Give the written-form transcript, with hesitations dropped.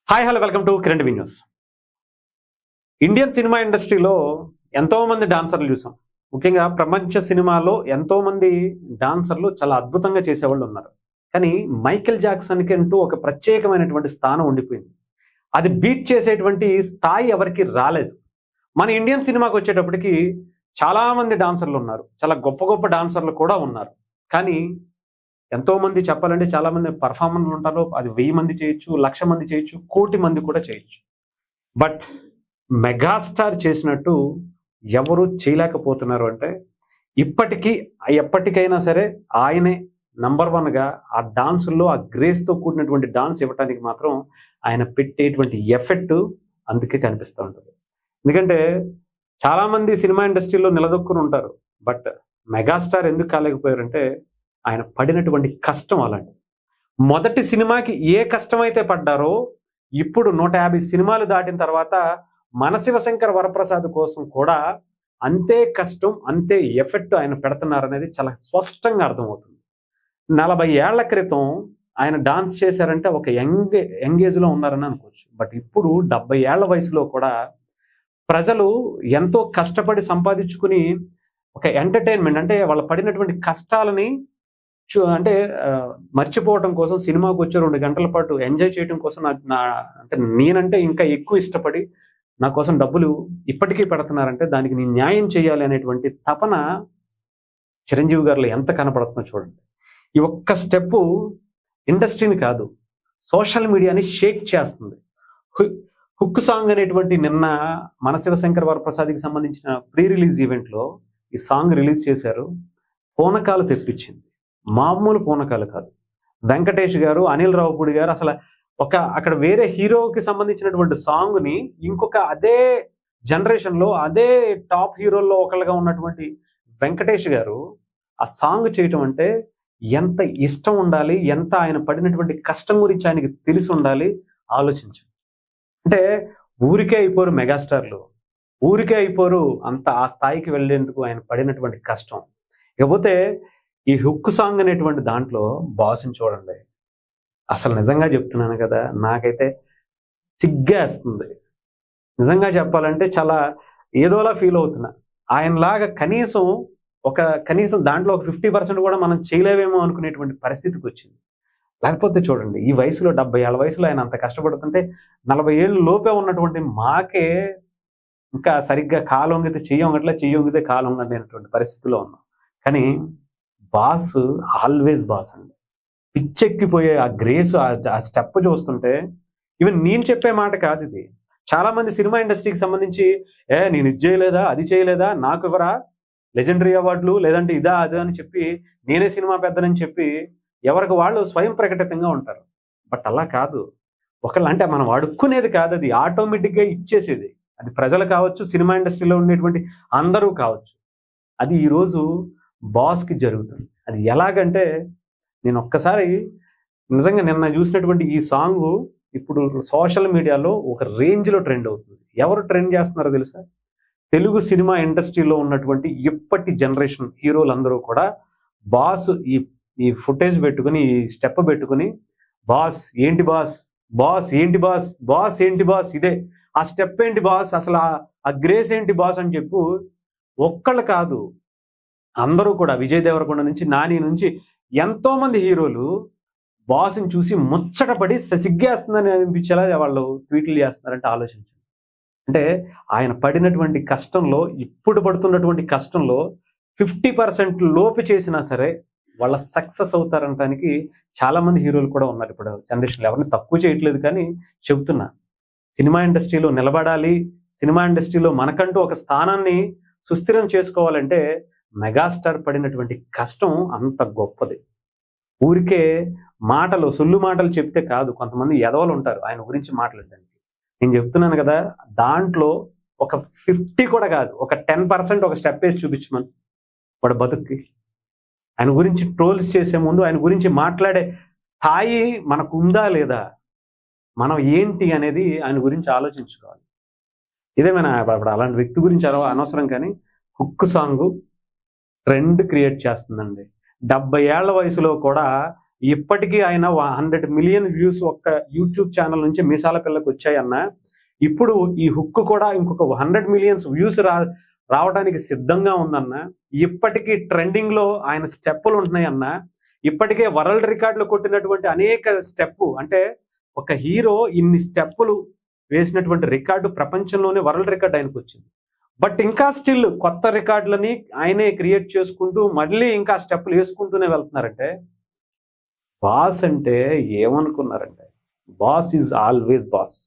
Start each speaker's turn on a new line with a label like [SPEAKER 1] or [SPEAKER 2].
[SPEAKER 1] Hi hello welcome to Kiran TV news. Indian cinema ఇండస్ట్రీలో ఎంతోమంది డాన్సర్లు చూసాం. ముఖ్యంగా ప్రపంచ సినిమాలో ఎంతోమంది డాన్సర్లు చాలా అద్భుతంగా చేసేవాళ్ళు ఉన్నారు. కానీ మైకేల్ జాక్సన్కి అంటూ ఒక ప్రత్యేకమైనటువంటి స్థానం ఉండిపోయింది. అది బీట్ చేసేటువంటి స్థాయి ఎవరికి రాలేదు. మన ఇండియన్ సినిమాకి వచ్చేటప్పటికి చాలామంది డాన్సర్లు ఉన్నారు, చాలా గొప్ప గొప్ప డాన్సర్లు కూడా ఉన్నారు. కానీ ఎంతోమంది చెప్పాలంటే చాలామంది పర్ఫార్మర్లు ఉంటారు. అది 1000 మంది చేయొచ్చు, 1,00,000 మంది చేయొచ్చు, 1,00,00,000 మంది కూడా చేయొచ్చు. బట్ మెగాస్టార్ చేసినట్టు ఎవరు చేయలేకపోతున్నారు. అంటే ఎప్పటికైనా సరే ఆయనే నంబర్ 1గా ఆ డాన్సుల్లో ఆ గ్రేస్తో కూడినటువంటి డాన్స్ ఇవ్వటానికి మాత్రం ఆయన పెట్టేటువంటి ఎఫెక్ట్ అందుకే కనిపిస్తూ ఉంటుంది. ఎందుకంటే చాలామంది సినిమా ఇండస్ట్రీలో నిలదొక్కుని ఉంటారు. బట్ మెగాస్టార్ ఎందుకు కాలేకపోయారంటే ఆయన పడినటువంటి కష్టం అలాంటి. మొదటి సినిమాకి ఏ కష్టమైతే పడ్డారో ఇప్పుడు 150 సినిమాలు దాటిన తర్వాత మన శివశంకర వరప్రసాద్ కోసం కూడా అంతే కష్టం, అంతే ఎఫెక్ట్ ఆయన పెడుతున్నారనేది చాలా స్పష్టంగా అర్థమవుతుంది. 40 ఏళ్ల క్రితం ఆయన డాన్స్ చేశారంటే ఒక యంగ్ ఏజ్లో ఉన్నారని అనుకోవచ్చు. బట్ ఇప్పుడు 70 ఏళ్ల వయసులో కూడా ప్రజలు ఎంతో కష్టపడి సంపాదించుకుని ఒక ఎంటర్టైన్మెంట్ అంటే వాళ్ళు పడినటువంటి కష్టాలని అంటే మర్చిపోవటం కోసం సినిమాకి వచ్చి 2 గంటల పాటు ఎంజాయ్ చేయడం కోసం అంటే నేనంటే ఇంకా ఎక్కువ ఇష్టపడి నా కోసం డబ్బులు ఇప్పటికీ పెడుతున్నారంటే దానికి నేను న్యాయం చేయాలి అనేటువంటి తపన చిరంజీవి గారిలో ఎంత కనపడుతుందో చూడండి. ఈ ఒక్క స్టెప్పు ఇండస్ట్రీని కాదు, సోషల్ మీడియాని షేక్ చేస్తుంది. హుక్ సాంగ్ అనేటువంటి నిన్న మన శివశంకర వరప్రసాద్కి సంబంధించిన ప్రీ రిలీజ్ ఈవెంట్లో ఈ సాంగ్ రిలీజ్ చేశారు. పూనకాలు తెప్పించింది, మామూలు పూనకాలు కాదు. వెంకటేష్ గారు, అనిల్ రావుపూడి గారు అసలు అక్కడ వేరే హీరోకి సంబంధించినటువంటి సాంగ్ని ఇంకొక అదే జనరేషన్లో అదే టాప్ హీరోల్లో ఒకళ్ళగా ఉన్నటువంటి వెంకటేష్ గారు ఆ సాంగ్ చేయటం అంటే ఎంత ఇష్టం ఉండాలి, ఎంత ఆయన పడినటువంటి కష్టం గురించి ఆయనకి తెలిసి ఉండాలి. ఆలోచించండి. అంటే ఊరికే అయిపోరు మెగాస్టార్లు, ఊరికే అయిపోరు అంత ఆ స్థాయికి వెళ్ళేందుకు ఆయన పడినటువంటి కష్టం. ఇకపోతే ఈ హుక్ సాంగ్ అనేటువంటి దాంట్లో బాస్ని చూడండి. అసలు నిజంగా చెప్తున్నాను కదా, నాకైతే సిగ్గేస్తుంది. నిజంగా చెప్పాలంటే చాలా ఏదోలా ఫీల్ అవుతున్నా. ఆయనలాగా కనీసం దాంట్లో ఒక 50% కూడా మనం చేయలేవేమో అనుకునేటువంటి పరిస్థితికి వచ్చింది. లేకపోతే చూడండి, ఈ వయసులో 70 ఏళ్ల వయసులో ఆయన అంత కష్టపడుతుంటే 40 ఏళ్ళు లోపే ఉన్నటువంటి మాకే ఇంకా సరిగ్గా కాలు వంగితే చెయ్యి వంగట్లే, చెయ్యి వంగితే కాలు వంగండి అనేటువంటి పరిస్థితిలో ఉన్నాం. కానీ బాస్ ఆల్వేస్ బాస్ అండి. పిచ్చెక్కిపోయే ఆ గ్రేస్, ఆ స్టెప్ చూస్తుంటే ఈవెన్ నేను చెప్పే మాట కాదు ఇది. చాలా మంది సినిమా ఇండస్ట్రీకి సంబంధించి నేను ఇది చేయలేదా, అది చేయలేదా, నాకు ఎవరా లెజెండరీ అవార్డులు, లేదంటే ఇదా అదా అని చెప్పి నేనే సినిమా పెద్దనని చెప్పి ఎవరికి వాళ్ళు స్వయం ప్రకటితంగా ఉంటారు. బట్ అలా కాదు. అంటే మనం అడుక్కునేది కాదు, అది ఆటోమేటిక్గా ఇచ్చేసేది. అది ప్రజలు కావచ్చు, సినిమా ఇండస్ట్రీలో ఉండేటువంటి అందరూ కావచ్చు. అది ఈరోజు బాస్కి జరుగుతుంది. అది ఎలాగంటే నేను ఒక్కసారి నిజంగా నిన్న చూసినటువంటి ఈ సాంగు ఇప్పుడు సోషల్ మీడియాలో ఒక రేంజ్లో ట్రెండ్ అవుతుంది. ఎవరు ట్రెండ్ చేస్తున్నారో తెలుసా? తెలుగు సినిమా ఇండస్ట్రీలో ఉన్నటువంటి ఇప్పటి జనరేషన్ హీరోలందరూ కూడా బాస్ ఈ ఫుటేజ్ పెట్టుకుని, ఈ స్టెప్ పెట్టుకుని బాస్ ఏంటి బాస్, బాస్ ఏంటి బాస్, బాస్ ఏంటి బాస్, ఇదే ఆ స్టెప్ ఏంటి బాస్, అసలు ఆ గ్రేస్ ఏంటి బాస్ అని చెప్పు ఒక్కళ్ళు కాదు అందరూ కూడా విజయ్ దేవరకొండ నుంచి, నాని నుంచి ఎంతోమంది హీరోలు బాస్ని చూసి ముచ్చటపడి సిగ్గేస్తుందని అనిపించేలా వాళ్ళు ట్వీట్లు చేస్తున్నారంటే ఆలోచించండి. అంటే ఆయన పడినటువంటి కష్టంలో, ఇప్పుడు పడుతున్నటువంటి కష్టంలో 50% లోపు చేసినా సరే వాళ్ళ సక్సెస్ అవుతారనటానికి చాలామంది హీరోలు కూడా ఉన్నారు. ఇప్పుడు జనరేషన్లో ఎవరిని తక్కువ చేయట్లేదు, కానీ చెబుతున్నా సినిమా ఇండస్ట్రీలో నిలబడాలి, సినిమా ఇండస్ట్రీలో మనకంటూ ఒక స్థానాన్ని సుస్థిరం చేసుకోవాలంటే మెగాస్టార్ పడినటువంటి కష్టం అంత గొప్పది. ఊరికే సొల్లు మాటలు చెప్తే కాదు. కొంతమంది ఎదవలు ఉంటారు ఆయన గురించి మాట్లాడడానికి. నేను చెప్తున్నాను కదా, దాంట్లో ఒక 50 కూడా కాదు, ఒక 10% ఒక స్టెప్ వేసి చూపించమని వాడు బతుక్కి. ఆయన గురించి ట్రోల్స్ చేసే ముందు ఆయన గురించి మాట్లాడే స్థాయి మనకు ఉందా లేదా, మనం ఏంటి అనేది ఆయన గురించి ఆలోచించుకోవాలి. ఇదేమైనా ఇప్పుడు అలాంటి వ్యక్తి గురించి అనవసరం, కానీ హుక్ సాంగ్ ట్రెండ్ క్రియేట్ చేస్తుందండి. 70 ఏళ్ల వయసులో కూడా ఇప్పటికీ ఆయన 100 మిలియన్ వ్యూస్ ఒక్క యూట్యూబ్ ఛానల్ నుంచి మీసాల పిల్లకి వచ్చాయన్న. ఇప్పుడు ఈ హుక్ కూడా ఇంకొక 100 మిలియన్స్ వ్యూస్ రావడానికి సిద్ధంగా ఉందన్న. ఇప్పటికీ ట్రెండింగ్ లో ఆయన స్టెప్పులు ఉంటున్నాయన్న. ఇప్పటికే వరల్డ్ రికార్డులు కొట్టినటువంటి అనేక స్టెప్, అంటే ఒక హీరో ఇన్ని స్టెప్పులు వేసినటువంటి రికార్డు ప్రపంచంలోనే వరల్డ్ రికార్డ్ ఆయనకు వచ్చింది. బట్ ఇంకా స్టిల్ కొత్త రికార్డులని ఆయనే క్రియేట్ చేసుకుంటూ మళ్ళీ ఇంకా స్టెప్పులు వేసుకుంటూనే వెళ్తున్నారంటే, బాస్ అంటే ఏమనుకున్నారంటే, బాస్ ఈజ్ ఆల్వేస్ బాస్.